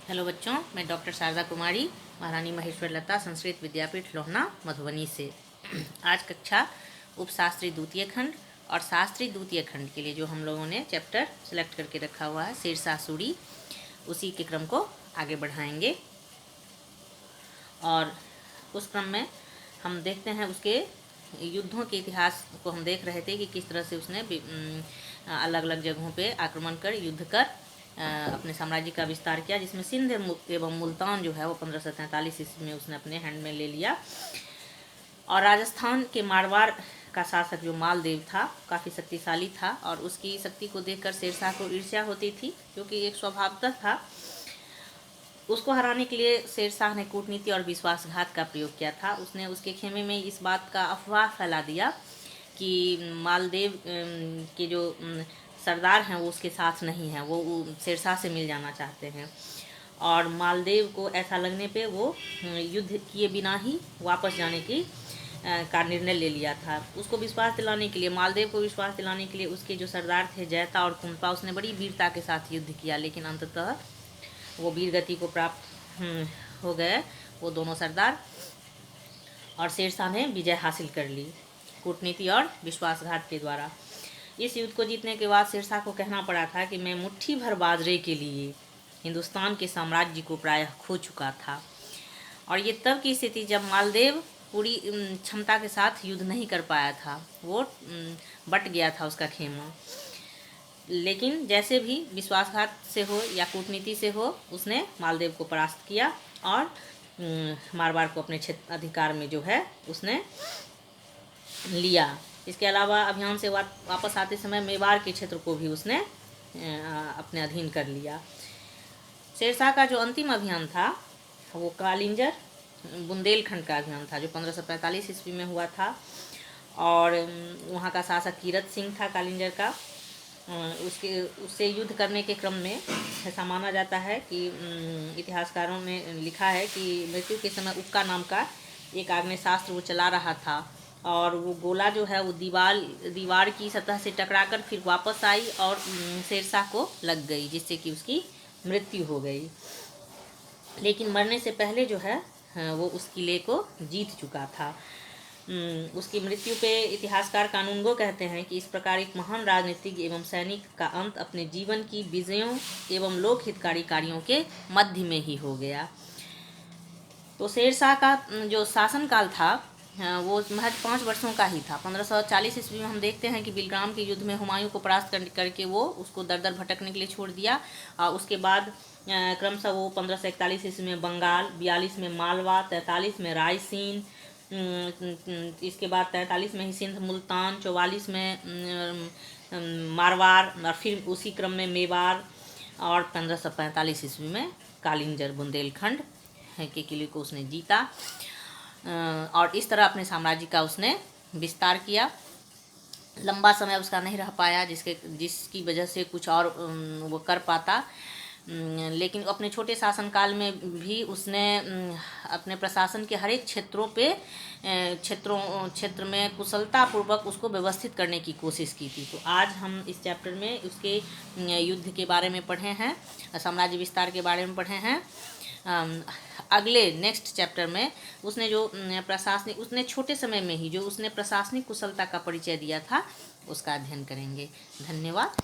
Hello बच्चों, मैं doctor Sharda कुमारी, महारानी महेश्वर लता संस्कृत विद्यापीठ लोहना मधुबनी से। आज कक्षा उपशास्त्री द्वितीय खंड और शास्त्री द्वितीय खंड के लिए जो हम लोगों ने चैप्टर सेलेक्ट करके रखा हुआ है शेरशाह सूरी, उसी के क्रम को आगे बढ़ाएंगे। और उस क्रम में हम देखते हैं उसके युद्धों के इतिहास को हम देख रहे थे कि किस तरह से उसने अलग अलग जगहों पे आक्रमण कर युद्ध कर अपने साम्राज्य का विस्तार किया, जिसमें सिंध एवं मुल्तान जो है वो 1543 ईस्वी में उसने अपने हैंड में ले लिया। और राजस्थान के मारवाड़ का शासक जो मालदेव था काफ़ी शक्तिशाली था, और उसकी शक्ति को देखकर शेरशाह को ईर्ष्या होती थी, जो कि एक स्वभावतः था। उसको हराने के लिए शेरशाह ने कूटनीति और विश्वासघात का प्रयोग किया था। उसने उसके खेमे में इस बात का अफवाह फैला दिया कि मालदेव के जो सरदार हैं वो उसके साथ नहीं हैं, वो शेरशाह से मिल जाना चाहते हैं। और मालदेव को ऐसा लगने पे वो युद्ध किए बिना ही वापस जाने का निर्णय ले लिया था। उसको विश्वास दिलाने के लिए, मालदेव को विश्वास दिलाने के लिए उसके जो सरदार थे जैता और कुंपा, उसने बड़ी वीरता के साथ युद्ध किया, लेकिन अंततः वो वीर गति को प्राप्त हो गए वो दोनों सरदार, और शेरशाह ने विजय हासिल कर ली कूटनीति और विश्वासघात के द्वारा। इस युद्ध को जीतने के बाद शेरशाह को कहना पड़ा था कि मैं मुट्ठी भर बाजरे के लिए हिंदुस्तान के साम्राज्य को प्रायः खो चुका था। और ये तब की स्थिति जब मालदेव पूरी क्षमता के साथ युद्ध नहीं कर पाया था, वो बट गया था उसका खेमा। लेकिन जैसे भी विश्वासघात से हो या कूटनीति से हो, उसने मालदेव को परास्त किया और मारवाड़ को अपने क्षेत्र अधिकार में जो है उसने लिया। इसके अलावा अभियान से वापस आते समय मेवाड़ के क्षेत्र को भी उसने अपने अधीन कर लिया। शेरशाह का जो अंतिम अभियान था वो कालिंजर बुंदेलखंड का अभियान था, जो 1545 ईस्वी में हुआ था। और वहाँ का शासक कीरत सिंह था कालिंजर का। उससे युद्ध करने के क्रम में ऐसा माना जाता है कि इतिहासकारों ने लिखा है कि मृत्यु के समय उक्का नाम का एक आग्नेयास्त्र वो चला रहा था, और वो गोला जो है वो दीवार की सतह से टकराकर फिर वापस आई और शेरशाह को लग गई, जिससे कि उसकी मृत्यु हो गई। लेकिन मरने से पहले जो है वो उस किले को जीत चुका था। उसकी मृत्यु पे इतिहासकार कानूनगो कहते हैं कि इस प्रकार एक महान राजनीतिज्ञ एवं सैनिक का अंत अपने जीवन की विजयों एवं लोक हितकारी कार्यों के मध्य में ही हो गया। तो शेरशाह का जो शासनकाल था वो महज 5 वर्षों का ही था। 1540 ईस्वी में हम देखते हैं कि बिलग्राम के युद्ध में हुमायूं को परास्त करके वो उसको दर दर भटकने के लिए छोड़ दिया। और उसके बाद क्रमशः वो 1541 ईस्वी में बंगाल, 42 में मालवा, 43 में रायसीन, इसके बाद 43 में ही सिंध मुल्तान, 44 में मारवाड़, और फिर उसी क्रम में मेवाड़, और 1545 ईस्वी में कालिंजर बुंदेलखंड के किले को उसने जीता। और इस तरह अपने साम्राज्य का उसने विस्तार किया। लंबा समय उसका नहीं रह पाया, जिसकी वजह से कुछ और वो कर पाता। लेकिन अपने छोटे शासनकाल में भी उसने अपने प्रशासन के हर एक क्षेत्र में कुशलतापूर्वक उसको व्यवस्थित करने की कोशिश की थी। तो आज हम इस चैप्टर में उसके युद्ध के बारे में पढ़े हैं, साम्राज्य विस्तार के बारे में पढ़े हैं। अगले नेक्स्ट चैप्टर में उसने छोटे समय में ही जो उसने प्रशासनिक कुशलता का परिचय दिया था, उसका अध्ययन करेंगे। धन्यवाद।